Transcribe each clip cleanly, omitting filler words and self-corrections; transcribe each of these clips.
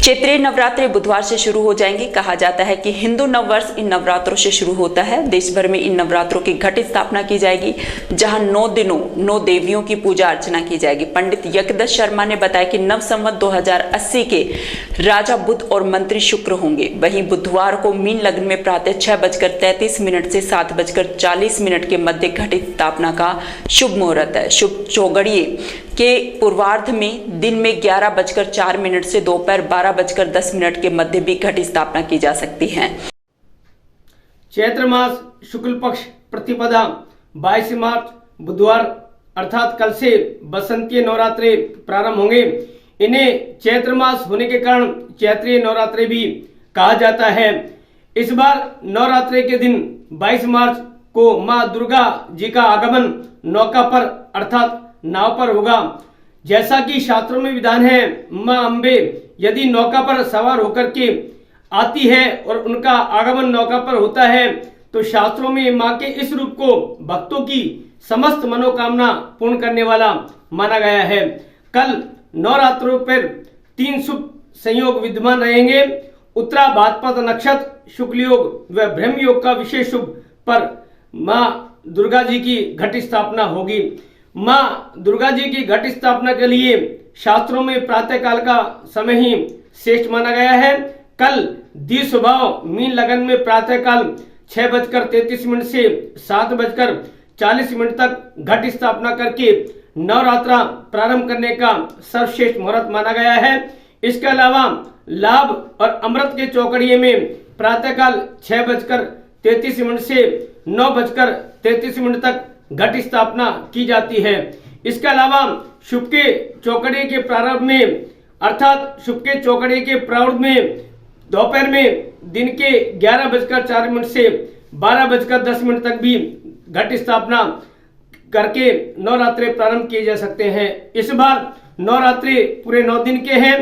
चैत्री नवरात्रि बुधवार से शुरू हो जाएंगे। कहा जाता है कि हिंदू नववर्ष इन नवरात्रों से शुरू होता है। देश भर में इन नवरात्रों की घटित स्थापना की जाएगी, जहां 9 दिनों 9 देवियों की पूजा अर्चना की जाएगी। पंडित यज्ञदत्त शर्मा ने बताया कि नव संवत 2080 के राजा बुध और मंत्री शुक्र होंगे। वहीं बुधवार को मीन लग्न में प्रातः 6:33 से 7:40 के मध्य घटित स्थापना का शुभ मुहूर्त है। शुभ चौगड़िए के पूर्वार्ध में दिन में 11:04 से दोपहर 12:10 के मध्य भी घटित स्थापना की जा सकती है। चैत्र मास शुक्ल पक्ष प्रतिपदा 22 मार्च बुधवार अर्थात कल से बसंतीय नवरात्रि प्रारंभ होंगे। इन्हें चैत्र मास होने के कारण चैत्रीय नवरात्रि भी कहा जाता है। इस बार नवरात्रि के दिन 22 मार्च को मां दुर्गा जी का आगमन नौका पर अर्थात नाव पर होगा। जैसा कि शास्त्रों में विधान है, मां अम्बे यदि नौका पर सवार होकर के आती है और उनका आगमन नौका पर होता है तो शास्त्रों में मां के इस रूप को भक्तों की समस्त मनोकामना पूर्ण करने वाला माना गया है। कल नवरात्रों पर 3 शुभ संयोग विद्यमान रहेंगे। उत्तरा भाद्रपद नक्षत्र, शुक्ल योग व ब्रह्म योग का विशेष शुभ पर मां दुर्गा जी की घट स्थापना होगी। मां दुर्गा जी की घट स्थापना के लिए शास्त्रों में प्रातः काल का समय ही श्रेष्ठ माना गया है। कल द्वि स्वभाव मीन लगन में प्रातः काल 6:33 से 7:40 तक घट स्थापना करके नवरात्रा प्रारंभ करने का सर्वश्रेष्ठ मुहूर्त माना गया है। इसके अलावा लाभ और अमृत के चौकड़िए में प्रातः काल 6:33 से 9:33 तक घट स्थापना की जाती है। इसके अलावा शुभ के चौकड़िए के प्रारंभ में अर्थात शुभ के चौकड़िए के प्रारंभ में दोपहर में दिन के 11:04 से 12:10 तक भी घट स्थापना करके नवरात्रि प्रारंभ किए जा सकते हैं। इस बार नवरात्रि पूरे 9 दिन के हैं।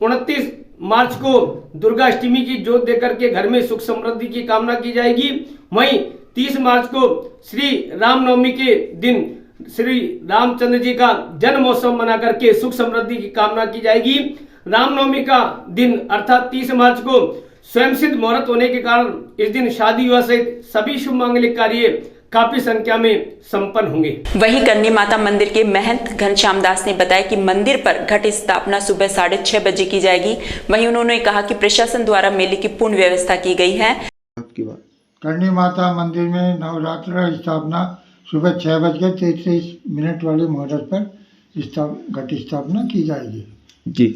29 मार्च को दुर्गा अष्टमी की जोत देकर के घर में सुख समृद्धि की कामना की जाएगी। वहीं 30 मार्च को श्री रामनवमी के दिन श्री रामचंद्र जी का जन्म महोत्सव मना करके सुख समृद्धि की कामना की जाएगी। रामनवमी का दिन अर्थात 30 मार्च को स्वयं सिद्ध मुहूर्त होने के कारण इस दिन शादी विवाह सहित सभी शुभ मांगलिक कार्य काफी संख्या में संपन्न होंगे। वहीं करनी माता मंदिर के महंत घनश्याम दास ने बताया कि मंदिर पर घट स्थापना सुबह 6:30 बजे की जाएगी। वहीं उन्होंने कहा कि प्रशासन द्वारा मेले की पूर्ण व्यवस्था की गई है। करनी माता मंदिर में नवरात्र स्थापना सुबह 6:33 वाले मुहूर्त पर घट स्थापना की जाएगी। जी,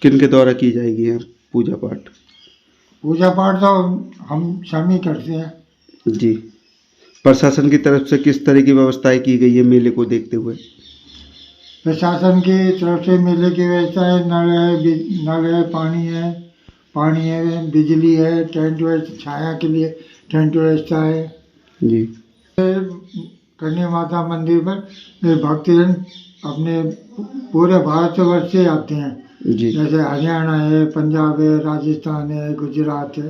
किन के द्वारा की जाएगी है पूजा पाठ? पूजा पाठ तो हम शामी करते हैं। जी, प्रशासन की तरफ से किस तरह की व्यवस्थाएं की गई है मेले को देखते हुए? प्रशासन की तरफ से मेले की व्यवस्था है, नल है, पानी है, बिजली है, टेंट व्यवस्था, छाया के लिए टेंट व्यवस्था है। जी, करनी माता मंदिर पर भक्तजन अपने पूरे भारतवर्ष से आते हैं। जी, जैसे हरियाणा है, पंजाब है, राजस्थान है, गुजरात है,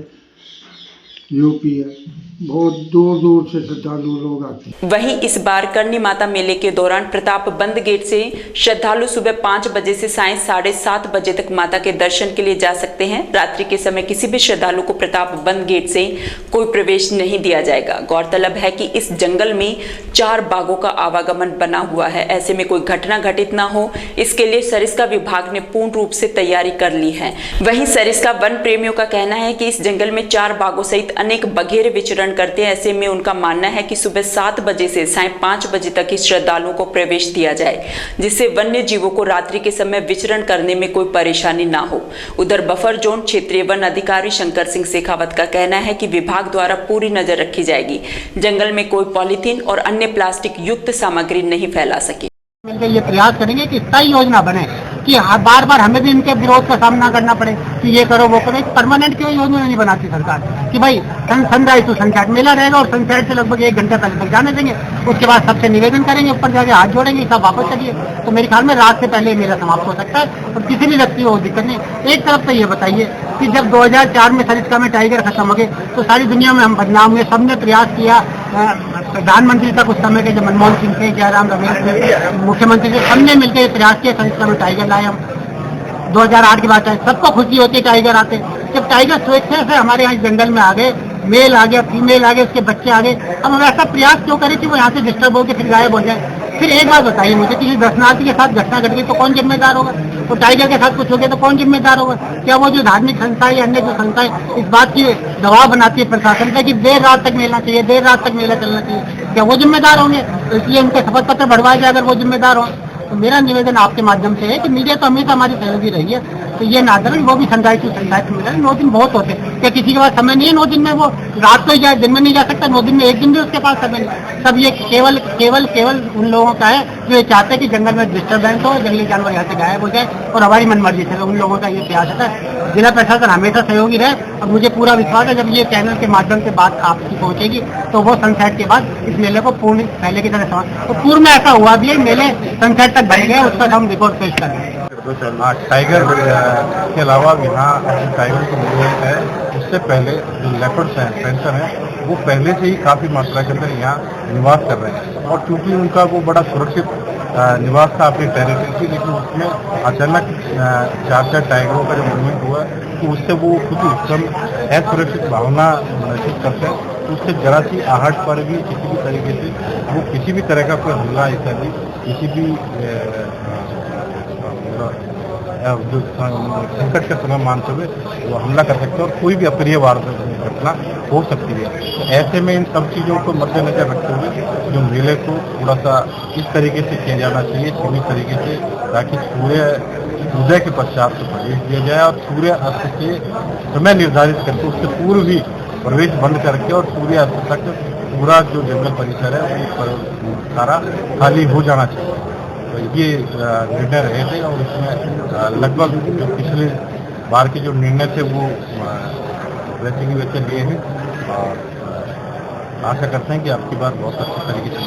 यूपी है, बहुत दूर दूर से श्रद्धालु लोग आते हैं। वहीं इस बार करनी माता मेले के दौरान प्रताप बंद गेट से श्रद्धालु सुबह 5 बजे से सायं 7:30 बजे तक माता के दर्शन के लिए जा सकते हैं। रात्रि के समय किसी भी श्रद्धालु को प्रताप बंद गेट से कोई प्रवेश नहीं दिया जाएगा। गौरतलब है कि इस जंगल में 4 बाघों का आवागमन बना हुआ है। ऐसे में कोई घटना घटित ना हो, इसके लिए सरिस्का विभाग ने पूर्ण रूप से तैयारी कर ली है। वहीं सरिस्का वन प्रेमियों का कहना है कि इस जंगल में 4 बाघों सहित अनेक बघेरे विचरण करते हैं। ऐसे में उनका मानना है कि सुबह 7 बजे से सायं 5 बजे तक ही श्रद्धालुओं को प्रवेश दिया जाए, जिससे वन्य जीवों को रात्रि के समय विचरण करने में कोई परेशानी ना हो। उधर बफर जोन क्षेत्रीय वन अधिकारी शंकर सिंह शेखावत का कहना है कि विभाग द्वारा पूरी नजर रखी जाएगी, जंगल में कोई पॉलीथीन और अन्य प्लास्टिक युक्त सामग्री नहीं फैला सके। मिलकर ये प्रयास करेंगे कि तय योजना बने कि बार बार हमें भी इनके विरोध का सामना करना पड़े कि ये करो वो करो। परमानेंट क्यों योजना नहीं बनाती सरकार कि भाई सनराइज टू सनसेट मेला रहेगा और सनसेट से लगभग 1 घंटे पहले तक जाने देंगे। उसके बाद सबसे निवेदन करेंगे, ऊपर जाके हाथ जोड़ेंगे, सब वापस चलिए। तो मेरे ख्याल में रात से पहले मेला समाप्त हो सकता है और किसी भी व्यक्ति को दिक्कत नहीं। एक तरफ तो ये बताइए कि जब 2004 में सरिस्का में टाइगर खत्म हो गए तो सारी दुनिया में हम बदनाम हुए। सबने प्रयास किया, प्रधानमंत्री तक उस समय के जो मनमोहन सिंह थे, जयराम रमेश थे, मुख्यमंत्री थे, सबने मिलकर प्रयास किया सरिस्का में टाइगर लाए हम। 2008 के बाद सबको खुशी होती है टाइगर आते। जब टाइगर स्वेच्छा से हमारे यहाँ जंगल में आ गए, मेल आ गया, फीमेल आ गए, उसके बच्चे आ गए, अब हम ऐसा प्रयास क्यों करें कि वो यहाँ से डिस्टर्ब होकर फिर गायब हो जाए। फिर एक बात बताइए मुझे, किसी दर्शनार्थी के साथ घटना घट गई तो कौन जिम्मेदार होगा? तो टाइगर के साथ कुछ हो गया तो कौन जिम्मेदार होगा? क्या वो जो धार्मिक संस्थाएं या अन्य जो संस्थाएं इस बात की दबाव बनाती है प्रशासन पे कि देर रात तक मेला चाहिए, देर रात तक मेला चलना चाहिए, क्या वो जिम्मेदार होंगे? तो इसलिए उनके शपथ पत्र बढ़वाए जाए अगर वो जिम्मेदार हो। तो मेरा निवेदन आपके माध्यम से है कि मीडिया तो हमेशा हमारी सहयोगी रही है, तो ये ना करें, वो भी संदाय टू संदाय मिला। 9 दिन बहुत होते हैं, क्या किसी के पास समय नहीं है 9 दिन में? वो रात को ही जाए, दिन में नहीं जा सकता? 9 दिन में एक दिन भी उसके पास समय नहीं। सब ये केवल केवल केवल उन लोगों का है जो ये चाहते हैं कि जंगल में डिस्टर्बेंस हो, जंगली जानवर यहाँ से गायब हो जाए और हमारी मनमर्जी से। उन लोगों का ये प्रयास है। जिला प्रशासन हमेशा सहयोगी रहे और मुझे पूरा विश्वास है जब ये चैनल के माध्यम से बात आपकी पहुंचेगी तो वो सनसेट के बाद इस मेले को पूर्ण पहले की तरह समझ। तो पूर्व में ऐसा हुआ भी है, मेले सनसेट तक बढ़ गए, उस पर हम रिपोर्ट पेश करेंगे। टाइगर के अलावा यहाँ टाइगर को मिले है, उससे पहले जो लेपर्ड्स हैं, पैंथर हैं, वो पहले से ही काफ़ी मात्रा के अंदर यहाँ निवास कर रहे हैं। और क्योंकि उनका वो बड़ा सुरक्षित निवास था अपनी टेरिटरी की, लेकिन उसमें अचानक 4 टाइगरों का जो मूवमेंट हुआ तो उससे वो खुद उत्तम असुरक्षित भावना महसूस करते हैं। तो उससे जरा सी आहट पर भी किसी भी तरीके से वो किसी भी तरह का कोई हमला इत्यादि किसी भी जो संकट का समय मानते हुए वो हमला कर सकते हैं और कोई भी अप्रिय घटना हो सकती है। तो ऐसे में इन सब चीज़ों को मद्देनजर रखते हुए जो मेले को थोड़ा सा इस तरीके से किया जाना चाहिए, सीमित तरीके से, ताकि सूर्य उदय के पश्चात से प्रवेश दिया जाए और सूर्य अस्त के समय निर्धारित करके उससे पूर्व भी प्रवेश बंद करके और सूर्य अस्त तक पूरा जो जंगल परिसर है वो सारा खाली हो जाना चाहिए। तो ये निर्णय रहे थे और इसमें लगभग जो पिछले बार के जो निर्णय थे वो वैसे ही वैसे लिए हैं और आशा करते हैं कि आपकी बात बहुत अच्छी तरीके से